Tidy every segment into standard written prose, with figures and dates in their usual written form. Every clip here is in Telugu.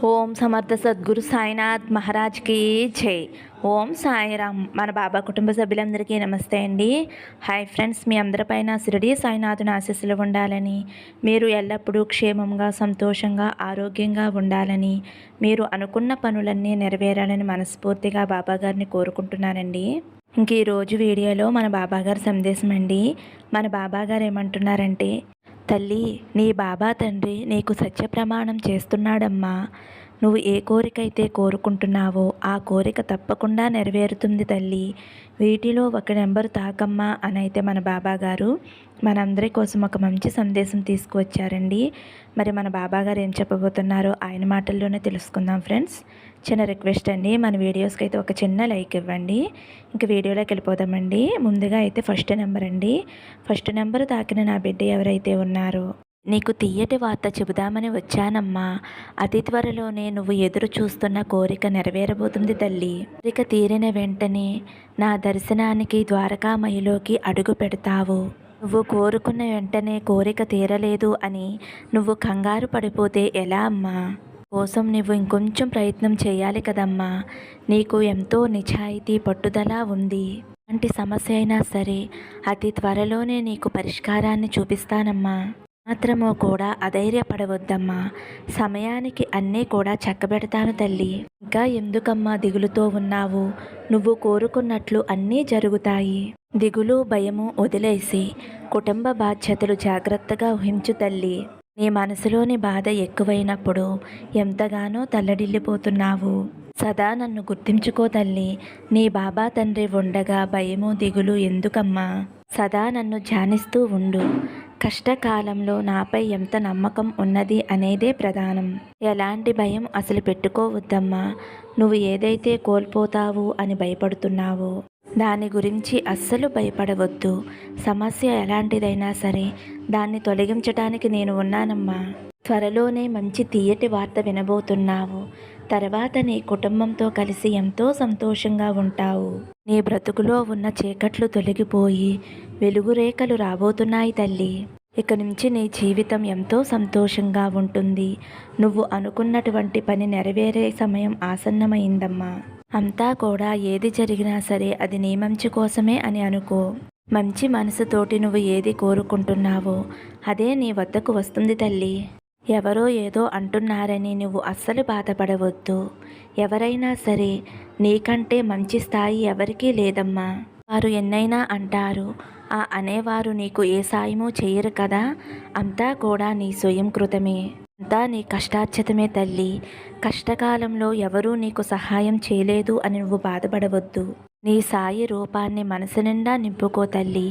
ఓం సమర్థ సద్గురు సాయినాథ్ మహారాజ్కి జై. ఓం సాయిరామ్. మన బాబా కుటుంబ సభ్యులందరికీ నమస్తే అండి. హాయ్ ఫ్రెండ్స్, మీ అందరిపైన షిరిడి సాయినాథుని ఆశీస్సులు ఉండాలని, మీరు ఎల్లప్పుడూ క్షేమంగా సంతోషంగా ఆరోగ్యంగా ఉండాలని, మీరు అనుకున్న పనులన్నీ నెరవేరాలని మనస్ఫూర్తిగా బాబాగారిని కోరుకుంటున్నానండి. ఇంక ఈరోజు వీడియోలో మన బాబాగారి సందేశం అండి. మన బాబాగారు ఏమంటున్నారంటే, తల్లి, నీ బాబా తండ్రి నీకు సత్య ప్రమాణం చేస్తున్నాడమ్మా. నువ్వు ఏ కోరికైతే కోరుకుంటున్నావో ఆ కోరిక తప్పకుండా నెరవేరుతుంది తల్లి. వీటిలో ఒక నెంబరు తాకమ్మా అని అయితే మన బాబాగారు మనందరి కోసం ఒక మంచి సందేశం తీసుకువచ్చారండి. మరి మన బాబాగారు ఏం చెప్పబోతున్నారో ఆయన మాటల్లోనే తెలుసుకుందాం ఫ్రెండ్స్. చిన్న రిక్వెస్ట్ అండి, మన వీడియోస్కి అయితే ఒక చిన్న లైక్ ఇవ్వండి. ఇంక వీడియోలోకి వెళ్ళిపోదామండి. ముందుగా అయితే ఫస్ట్ నెంబర్ అండి. ఫస్ట్ నెంబర్ తాకిన నా బిడ్డ ఎవరైతే ఉన్నారో, నీకు తీయటి వార్త చెబుదామని వచ్చానమ్మా. అతి త్వరలోనే నువ్వు ఎదురు చూస్తున్న కోరిక నెరవేరబోతుంది తల్లి. కోరిక తీరిన వెంటనే నా దర్శనానికి ద్వారకామయిలోకి అడుగు పెడతావు. నువ్వు కోరుకున్న వెంటనే కోరిక తీరలేదు అని నువ్వు కంగారు పడిపోతే ఎలా అమ్మా? కోసం నువ్వు ఇంకొంచెం ప్రయత్నం చేయాలి కదమ్మా. నీకు ఎంతో నిజాయితీ పట్టుదల ఉంది. అలాంటి సమస్య అయినా సరే అతి త్వరలోనే నీకు పరిష్కారాన్ని చూపిస్తానమ్మా. మాత్రమో కూడా అధైర్యపడవద్దమ్మా. సమయానికి అన్నీ కూడా చక్కబెడతాను తల్లి. ఇంకా ఎందుకమ్మా దిగులుతో ఉన్నావు? నువ్వు కోరుకున్నట్లు అన్నీ జరుగుతాయి. దిగులు భయము వదిలేసి కుటుంబ బాధ్యతలు జాగ్రత్తగా ఊహించు తల్లి. నీ మనసులోని బాధ ఎక్కువైనప్పుడు ఎంతగానో తల్లడిల్లిపోతున్నావు. సదా నన్ను గుర్తించుకో తల్లి. నీ బాబా తండ్రి ఉండగా భయము దిగులు ఎందుకమ్మా? సదా నన్ను ధ్యానిస్తూ ఉండు. కష్టకాలంలో నాపై ఎంత నమ్మకం ఉన్నది అనేదే ప్రధానం. ఎలాంటి భయం అసలు పెట్టుకోవద్దమ్మా. నువ్వు ఏదైతే కోల్పోతావు అని భయపడుతున్నావో దాని గురించి అస్సలు భయపడవద్దు. సమస్య ఎలాంటిదైనా సరే దాన్ని తొలగించడానికి నేను ఉన్నానమ్మా. త్వరలోనే మంచి తీయటి వార్త వినబోతున్నావు. తర్వాత నీ కుటుంబంతో కలిసి ఎంతో సంతోషంగా ఉంటావు. నీ బ్రతుకులో ఉన్న చీకట్లు తొలగిపోయి వెలుగురేఖలు రాబోతున్నాయి తల్లి. ఇక నుంచి నీ జీవితం ఎంతో సంతోషంగా ఉంటుంది. నువ్వు అనుకున్నటువంటి పని నెరవేరే సమయం ఆసన్నమైందమ్మా. అంతా కూడా ఏది జరిగినా సరే అది నీ మంచి కోసమే అని అనుకో. మంచి మనసుతోటి నువ్వు ఏది కోరుకుంటున్నావో అదే నీ వద్దకు వస్తుంది తల్లి. ఎవరో ఏదో అంటున్నారని నువ్వు అస్సలు బాధపడవద్దు. ఎవరైనా సరే నీకంటే మంచి స్థాయి ఎవరికీ లేదమ్మా. వారు ఎన్నైనా అంటారు, ఆ అనేవారు నీకు ఏ సాయమూ చేయరు కదా. అంతా కూడా నీ స్వయం కృతమే. అంతా నీ కష్టార్జితమే తల్లి. కష్టకాలంలో ఎవరూ నీకు సహాయం చేయలేదు అని నువ్వు బాధపడవద్దు. నీ సాయి రూపాన్ని మనసు నిండా నింపుకో తల్లి.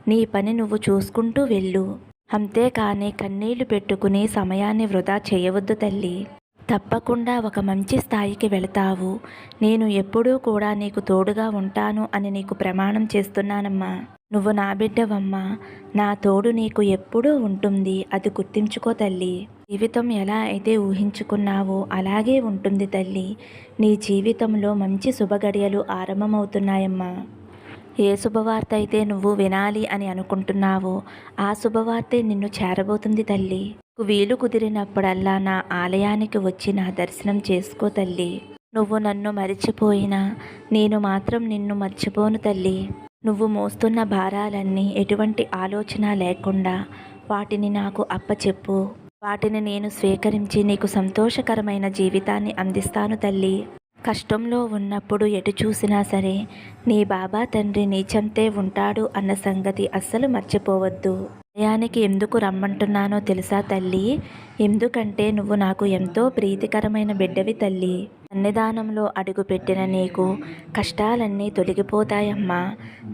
నీ పని నువ్వు చూసుకుంటూ వెళ్ళు. అంతేకాని కన్నీళ్లు పెట్టుకుని సమయాన్ని వృధా చేయవద్దు తల్లి. తప్పకుండా ఒక మంచి స్థాయికి వెళతావు. నేను ఎప్పుడూ కూడా నీకు తోడుగా ఉంటాను అని నీకు ప్రమాణం చేస్తున్నానమ్మా. నువ్వు నా బిడ్డవమ్మా. నా తోడు నీకు ఎప్పుడూ ఉంటుంది. అది గుర్తించుకో తల్లి. జీవితం ఎలా అయితే ఊహించుకున్నావో అలాగే ఉంటుంది తల్లి. నీ జీవితంలో మంచి శుభగడియలు ఆరంభమవుతున్నాయమ్మా. ఏ శుభవార్త అయితే నువ్వు వినాలి అని అనుకుంటున్నావో ఆ శుభవార్తే నిన్ను చేరబోతుంది తల్లి. వీలు కుదిరినప్పుడల్లా నా ఆలయానికి వచ్చి నా దర్శనం చేసుకో తల్లి. నువ్వు నన్ను మరిచిపోయినా నేను మాత్రం నిన్ను మర్చిపోను తల్లి. నువ్వు మోస్తున్న భారాలన్నీ ఎటువంటి ఆలోచన లేకుండా వాటిని నాకు అప్పచెప్పు. వాటిని నేను స్వీకరించి నీకు సంతోషకరమైన జీవితాన్ని అందిస్తాను తల్లి. కష్టంలో ఉన్నప్పుడు ఎటు చూసినా సరే నీ బాబా తండ్రి నీ చెంతే ఉంటాడు అన్న సంగతి అస్సలు మర్చిపోవద్దు. ఆలయానికి ఎందుకు రమ్మంటున్నానో తెలుసా తల్లి? ఎందుకంటే నువ్వు నాకు ఎంతో ప్రీతికరమైన బిడ్డవి తల్లి. సన్నిధానంలో అడుగుపెట్టిన నీకు కష్టాలన్నీ తొలగిపోతాయమ్మా.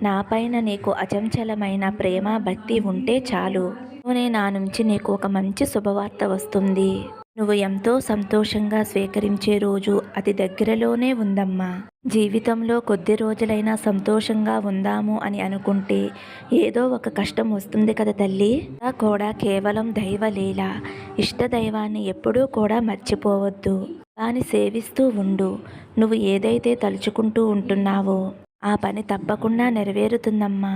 నాపైన నీకు అచంచలమైన ప్రేమ భక్తి ఉంటే చాలు. నా నుంచి నీకు ఒక మంచి శుభవార్త వస్తుంది. నువ్వు ఎంతో సంతోషంగా స్వీకరించే రోజు అతి దగ్గరలోనే ఉందమ్మా. జీవితంలో కొద్ది రోజులైనా సంతోషంగా ఉందాము అని అనుకుంటే ఏదో ఒక కష్టం వస్తుంది కదా తల్లి. కూడా కేవలం దైవలీల. ఇష్టదైవాన్ని ఎప్పుడూ కూడా మర్చిపోవద్దు. దాన్ని సేవిస్తూ ఉండు. నువ్వు ఏదైతే తలుచుకుంటూ ఉంటున్నావో ఆ పని తప్పకుండా నెరవేరుతుందమ్మా.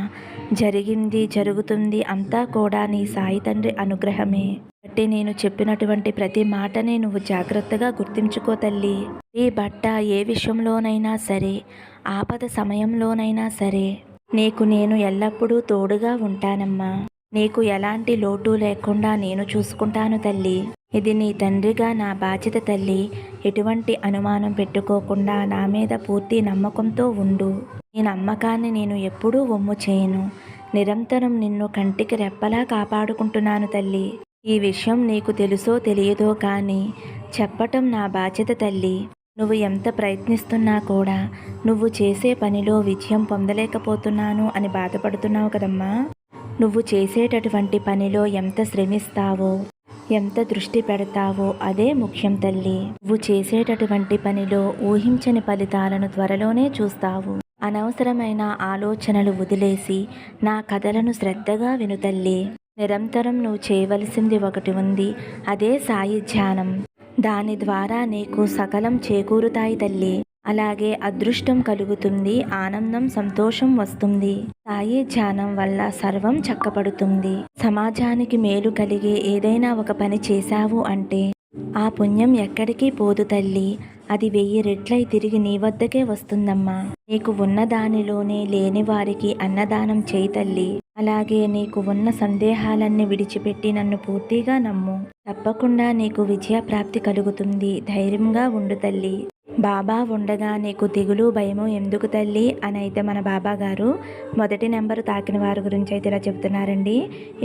జరిగింది, జరుగుతుంది అంతా కూడా నీ సాయి తండ్రి అనుగ్రహమే. కాబట్టి నేను చెప్పినటువంటి ప్రతి మాటని నువ్వు జాగ్రత్తగా గుర్తుంచుకో తల్లి. ఈ బట్ట ఏ విషయంలోనైనా సరే, ఆపద సమయంలోనైనా సరే నీకు నేను ఎల్లప్పుడూ తోడుగా ఉంటానమ్మా. నీకు ఎలాంటి లోటు లేకుండా నేను చూసుకుంటాను తల్లి. ఇది నీ తండ్రిగా నా బాధ్యత తల్లి. ఎటువంటి అనుమానం పెట్టుకోకుండా నా మీద పూర్తి నమ్మకంతో ఉండు. ఈ నమ్మకాన్ని నేను ఎప్పుడూ వమ్ము చేయను. నిరంతరం నిన్ను కంటికి రెప్పలా కాపాడుకుంటున్నాను తల్లి. ఈ విషయం నీకు తెలుసో తెలియదో కానీ చెప్పటం నా బాధ్యత తల్లి. నువ్వు ఎంత ప్రయత్నిస్తున్నా కూడా నువ్వు చేసే పనిలో విజయం పొందలేకపోతున్నాను అని బాధపడుతున్నావు కదమ్మా. నువ్వు చేసేటటువంటి పనిలో ఎంత శ్రమిస్తావో, ఎంత దృష్టి పెడతావో అదే ముఖ్యం తల్లి. నువ్వు చేసేటటువంటి పనిలో ఊహించని ఫలితాలను త్వరలోనే చూస్తావు. అనవసరమైన ఆలోచనలు వదిలేసి నా కథలను శ్రద్ధగా విను తల్లి. నిరంతరం నువ్వు చేయవలసింది ఒకటి ఉంది, అదే సాయి ధ్యానం. దాని ద్వారా నీకు సకలం చేకూరుతాయి తల్లి. అలాగే అదృష్టం కలుగుతుంది, ఆనందం సంతోషం వస్తుంది. సాయి ధ్యానం వల్ల సర్వం చక్కబడుతుంది. సమాజానికి మేలు కలిగే ఏదైనా ఒక పని చేశావు అంటే ఆ పుణ్యం ఎక్కడికి పోదు తల్లి. అది 1000 రెట్లై తిరిగి నీ వద్దకే వస్తుందమ్మా. నీకు ఉన్న దానిలోనే లేని వారికి అన్నదానం చేయి తల్లి. అలాగే నీకు ఉన్న సందేహాలన్నీ విడిచిపెట్టి నన్ను పూర్తిగా నమ్ము. తప్పకుండా నీకు విజయ ప్రాప్తి కలుగుతుంది. ధైర్యంగా ఉండు తల్లి. బాబా ఉండగా నీకు దిగులు భయము ఎందుకు తల్లి అని అయితే మన బాబా గారు మొదటి నెంబర్ తాకిన వారి గురించి అయితే ఇలా చెప్తున్నారండి.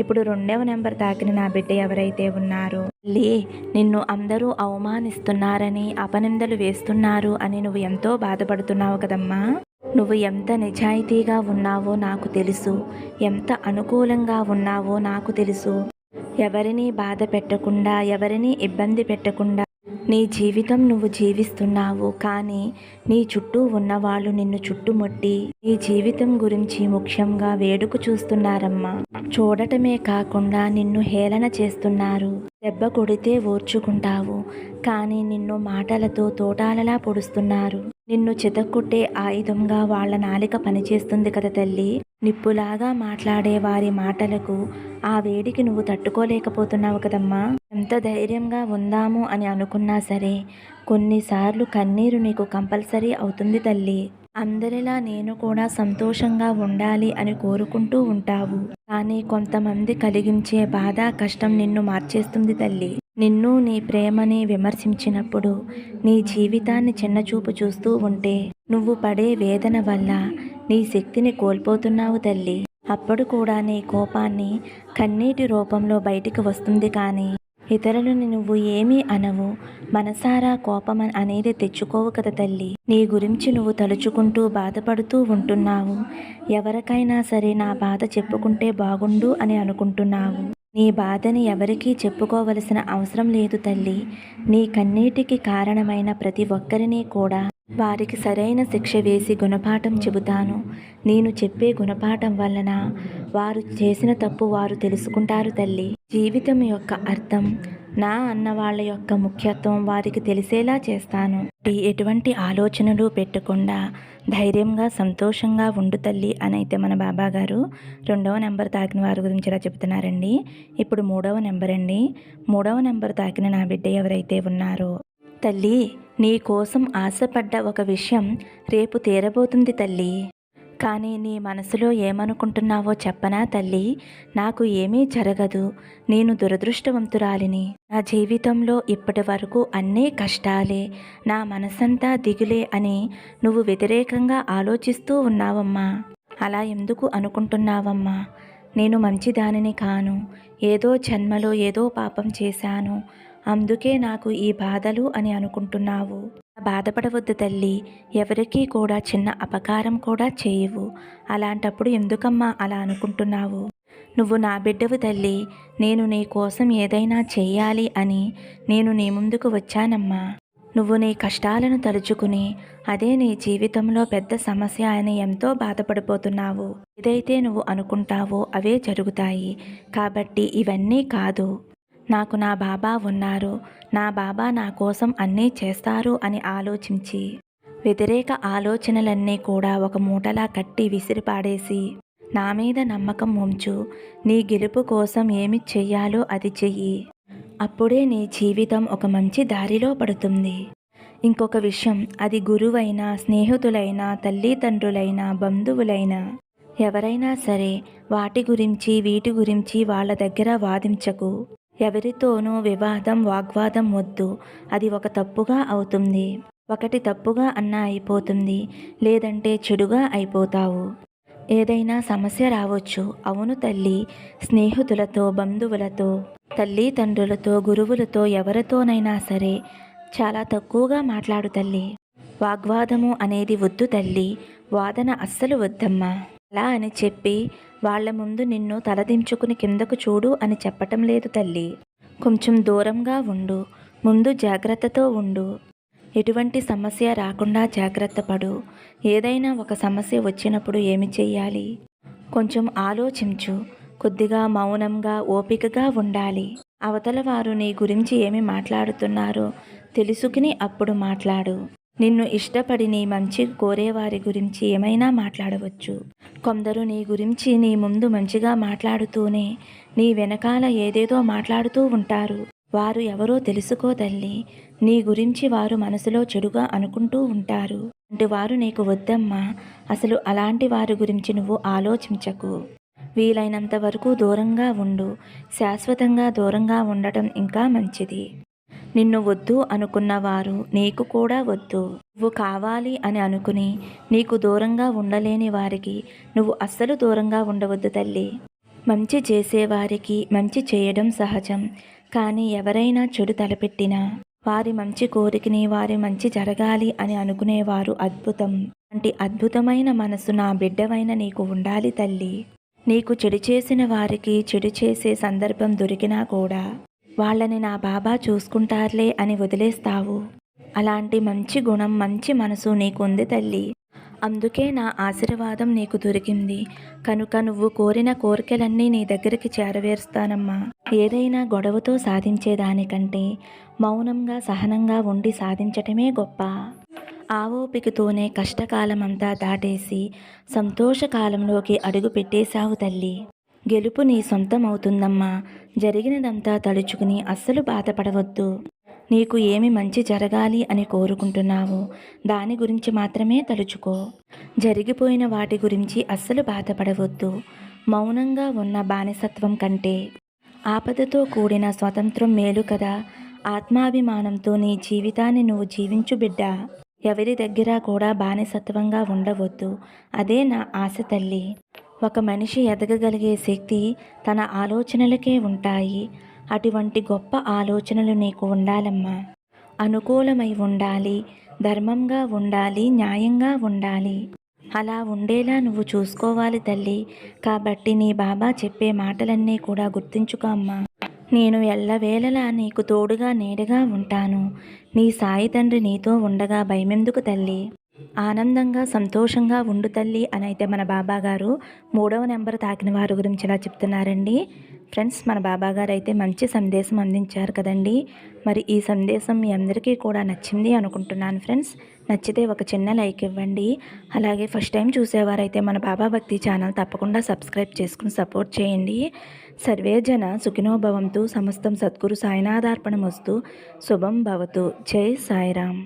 ఇప్పుడు 2వ నెంబర్ తాకిన నా బిడ్డ ఎవరైతే ఉన్నారో, తల్లి నిన్ను అందరూ అవమానిస్తున్నారని, అపనిందలు వేస్తున్నారు అని నువ్వు ఎంతో బాధపడుతున్నావు కదమ్మా. నువ్వు ఎంత నిజాయితీగా ఉన్నావో నాకు తెలుసు, ఎంత అనుకూలంగా ఉన్నావో నాకు తెలుసు. ఎవరినీ బాధ పెట్టకుండా, ఎవరినీ ఇబ్బంది పెట్టకుండా నీ జీవితం నువ్వు జీవిస్తున్నావు. కానీ నీ చుట్టూ ఉన్నవాళ్ళు నిన్ను చుట్టుముట్టి నీ జీవితం గురించి ముఖ్యంగా వేడుక చూస్తున్నారమ్మా. చూడటమే కాకుండా నిన్ను హేళన చేస్తున్నారు. దెబ్బ కొడితే ఓర్చుకుంటావు, కానీ నిన్ను మాటలతో తోటాలలా పొడుస్తున్నారు. నిన్ను చితక్కొట్టే ఆయుధంగా వాళ్ళ నాలిక పనిచేస్తుంది కదా తల్లి. నిప్పులాగా మాట్లాడే వారి మాటలకు ఆ వేడికి నువ్వు తట్టుకోలేకపోతున్నావు కదమ్మా. ఎంత ధైర్యంగా ఉందాము అని అనుకున్నా సరే కొన్నిసార్లు కన్నీరు నీకు కంపల్సరీ అవుతుంది తల్లి. అందరిలా నేను కూడా సంతోషంగా ఉండాలి అని కోరుకుంటూ ఉంటావు. కానీ కొంతమంది కలిగించే బాధ, కష్టం నిన్ను మార్చేస్తుంది తల్లి. నిన్ను నీ ప్రేమని విమర్శించినప్పుడు, నీ జీవితాన్ని చిన్నచూపు చూస్తూ ఉంటే నువ్వు పడే వేదన వల్ల నీ శక్తిని కోల్పోతున్నావు తల్లి. అప్పుడు కూడా నీ కోపాన్ని కన్నీటి రూపంలో బయటికి వస్తుంది. కానీ ఇతరులని నువ్వు ఏమీ అనవు. మనసారా కోపం అనేది తెచ్చుకోవు కదా తల్లి. నీ గురించి నువ్వు తలుచుకుంటూ బాధపడుతూ ఉంటున్నావు. ఎవరికైనా సరే నా బాధ చెప్పుకుంటే బాగుండు అని అనుకుంటున్నావు. నీ బాధని ఎవరికీ చెప్పుకోవలసిన అవసరం లేదు తల్లి. నీ కన్నీటికి కారణమైన ప్రతి ఒక్కరిని కూడా వారికి సరైన శిక్ష వేసి గుణపాఠం చెబుతాను. నేను చెప్పే గుణపాఠం వలన వారు చేసిన తప్పు వారు తెలుసుకుంటారు తల్లి. జీవితం యొక్క అర్థం, నా అన్న వాళ్ళ యొక్క ముఖ్యత్వం వారికి తెలిసేలా చేస్తాను. ఎటువంటి ఆలోచనలు పెట్టకుండా ధైర్యంగా సంతోషంగా ఉండు తల్లి అని అయితే మన బాబా గారు 2వ నెంబర్ తాకిన వారి గురించి ఇలా చెప్తున్నారండి. ఇప్పుడు 3వ నెంబర్ అండి. 3వ నెంబర్ తాకిన నా బిడ్డ ఎవరైతే ఉన్నారో, తల్లి నీ కోసం ఆశపడ్డ ఒక విషయం రేపు తీరబోతుంది తల్లి. కానీ నీ మనసులో ఏమనుకుంటున్నావో చెప్పనా తల్లి? నాకు ఏమీ జరగదు, నేను దురదృష్టవంతురాలిని, నా జీవితంలో ఇప్పటి వరకు అన్నీ కష్టాలే, నా మనసంతా దిగులే అని నువ్వు వ్యతిరేకంగా ఆలోచిస్తూ ఉన్నావమ్మా. అలా ఎందుకు అనుకుంటున్నావమ్మా? నేను మంచిదానిని కాను, ఏదో జన్మలో ఏదో పాపం చేశాను, అందుకే నాకు ఈ బాధలు అని అనుకుంటున్నావు. బాధపడవద్దు తల్లి. ఎవరికీ కూడా చిన్న అపకారం కూడా చేయవు. అలాంటప్పుడు ఎందుకమ్మా అలా అనుకుంటున్నావు? నువ్వు నా బిడ్డవు తల్లి. నేను నీ కోసం ఏదైనా చెయ్యాలి అని నేను నీ ముందుకు వచ్చానమ్మా. నువ్వు నీ కష్టాలను తలుచుకుని అదే నీ జీవితంలో పెద్ద సమస్య అని ఎంతో బాధపడిపోతున్నావు. ఏదైతే నువ్వు అనుకుంటావో అవే జరుగుతాయి. కాబట్టి ఇవన్నీ కాదు, నాకు నా బాబా ఉన్నారు, నా బాబా నా కోసం అన్నీ చేస్తారు అని ఆలోచించి వ్యతిరేక ఆలోచనలన్నీ కూడా ఒక మూటలా కట్టి విసిరిపాడేసి నా మీద నమ్మకం ఉంచు. నీ గెలుపు కోసం ఏమి చెయ్యాలో అది చెయ్యి. అప్పుడే నీ జీవితం ఒక మంచి దారిలో పడుతుంది. ఇంకొక విషయం, అది గురువైనా, స్నేహితులైనా, తల్లిదండ్రులైనా, బంధువులైనా, ఎవరైనా సరే వాటి గురించి వీటి గురించి వాళ్ళ దగ్గర వాదించకు. ఎవరితోనూ వివాదం వాగ్వాదం వద్దు. అది ఒక తప్పుగా అవుతుంది. ఒకటి తప్పుగా అన్నా అయిపోతుంది, లేదంటే చెడుగా అయిపోతావు. ఏదైనా సమస్య రావచ్చు. అవును తల్లి, స్నేహితులతో, బంధువులతో, తల్లిదండ్రులతో, గురువులతో, ఎవరితోనైనా సరే చాలా తక్కువగా మాట్లాడు తల్లి. వాగ్వాదము అనేది వద్దు తల్లి. వాదన అస్సలు వద్దమ్మా. అలా అని చెప్పి వాళ్ళ ముందు నిన్ను తలదించుకుని కిందకు చూడు అని చెప్పటం లేదు తల్లి. కొంచెం దూరంగా ఉండు. ముందు జాగ్రత్తతో ఉండు. ఎటువంటి సమస్య రాకుండా జాగ్రత్త పడు. ఏదైనా ఒక సమస్య వచ్చినప్పుడు ఏమి చెయ్యాలి? కొంచెం ఆలోచించు. కొద్దిగా మౌనంగా, ఓపికగా ఉండాలి. అవతల వారు నీ గురించి ఏమి మాట్లాడుతున్నారో తెలుసుకుని అప్పుడు మాట్లాడు. నిన్ను ఇష్టపడి నీ మంచి కోరేవారి గురించి ఏమైనా మాట్లాడవచ్చు. కొందరు నీ గురించి నీ ముందు మంచిగా మాట్లాడుతూనే నీ వెనకాల ఏదేదో మాట్లాడుతూ ఉంటారు. వారు ఎవరో తెలుసుకో తల్లి. నీ గురించి వారు మనసులో చెడుగా అనుకుంటూ ఉంటారు. అంటే వారు నీకు వద్దమ్మా. అసలు అలాంటి వారి గురించి నువ్వు ఆలోచించకు. వీలైనంత వరకు దూరంగా ఉండు. శాశ్వతంగా దూరంగా ఉండటం ఇంకా మంచిది. నిన్ను వద్దు అనుకున్నవారు నీకు కూడా వద్దు. నువ్వు కావాలి అని అనుకుని నీకు దూరంగా ఉండలేని వారికి నువ్వు అస్సలు దూరంగా ఉండవద్దు తల్లి. మంచి చేసేవారికి మంచి చేయడం సహజం. కానీ ఎవరైనా చెడు తలపెట్టినా వారి మంచి కోరికని, వారి మంచి జరగాలి అని అనుకునేవారు అద్భుతం. అంటే అద్భుతమైన మనసు నా బిడ్డవైన నీకు ఉండాలి తల్లి. నీకు చెడు చేసిన వారికి చెడు చేసే సందర్భం దొరికినా కూడా వాళ్ళని నా బాబా చూసుకుంటారులే అని వదిలేస్తావు. అలాంటి మంచి గుణం, మంచి మనసు నీకుంది తల్లి. అందుకే నా ఆశీర్వాదం నీకు దొరికింది. కనుక నువ్వు కోరిన కోరికలన్నీ నీ దగ్గరికి చేరవేరుస్తానమ్మా. ఏదైనా గొడవతో సాధించేదానికంటే మౌనంగా, సహనంగా ఉండి సాధించటమే గొప్ప. ఆ ఓపికతోనే కష్టకాలమంతా దాటేసి సంతోషకాలంలోకి అడుగు పెట్టేశావు తల్లి. గెలుపు నీ సొంతం అవుతుందమ్మా. జరిగినదంతా తలుచుకుని అస్సలు బాధపడవద్దు. నీకు ఏమి మంచి జరగాలి అని కోరుకుంటున్నావో దాని గురించి మాత్రమే తలుచుకో. జరిగిపోయిన వాటి గురించి అస్సలు బాధపడవద్దు. మౌనంగా ఉన్న బానిసత్వం కంటే ఆపదతో కూడిన స్వతంత్రం మేలు కదా. ఆత్మాభిమానంతో నీ జీవితాన్ని నువ్వు జీవించు బిడ్డా. ఎవరి దగ్గర కూడా బానిసత్వంగా ఉండవద్దు. అదే నా ఆశ తల్లి. ఒక మనిషి ఎదగగలిగే శక్తి తన ఆలోచనలకే ఉంటాయి. అటువంటి గొప్ప ఆలోచనలు నీకు ఉండాలమ్మా. అనుకూలమై ఉండాలి, ధర్మంగా ఉండాలి, న్యాయంగా ఉండాలి. అలా ఉండేలా నువ్వు చూసుకోవాలి తల్లి. కాబట్టి నీ బాబా చెప్పే మాటలన్నీ కూడా గుర్తుంచుకో అమ్మా. నేను ఎల్లవేళలా నీకు తోడుగా నీడగా ఉంటాను. నీ సాయి తండ్రి నీతో ఉండగా భయమెందుకు తల్లి. ఆనందంగా సంతోషంగా ఉండు తల్లి అని అయితే మన బాబాగారు 3వ నెంబర్ తాకిన వారి గురించి ఇలా చెప్తున్నారండి. ఫ్రెండ్స్, మన బాబాగారు అయితే మంచి సందేశం అందించారు కదండి. మరి ఈ సందేశం మీ అందరికీ కూడా నచ్చింది అనుకుంటున్నాను ఫ్రెండ్స్. నచ్చితే ఒక చిన్న లైక్ ఇవ్వండి. అలాగే ఫస్ట్ టైం చూసేవారైతే మన బాబా భక్తి ఛానల్ తప్పకుండా సబ్స్క్రైబ్ చేసుకుని సపోర్ట్ చేయండి. సర్వే జన సుఖినో భవంతు. సమస్తం సద్గురు సాయినాథార్పణమస్తు. శుభం భవతు. జై సాయిరామ్.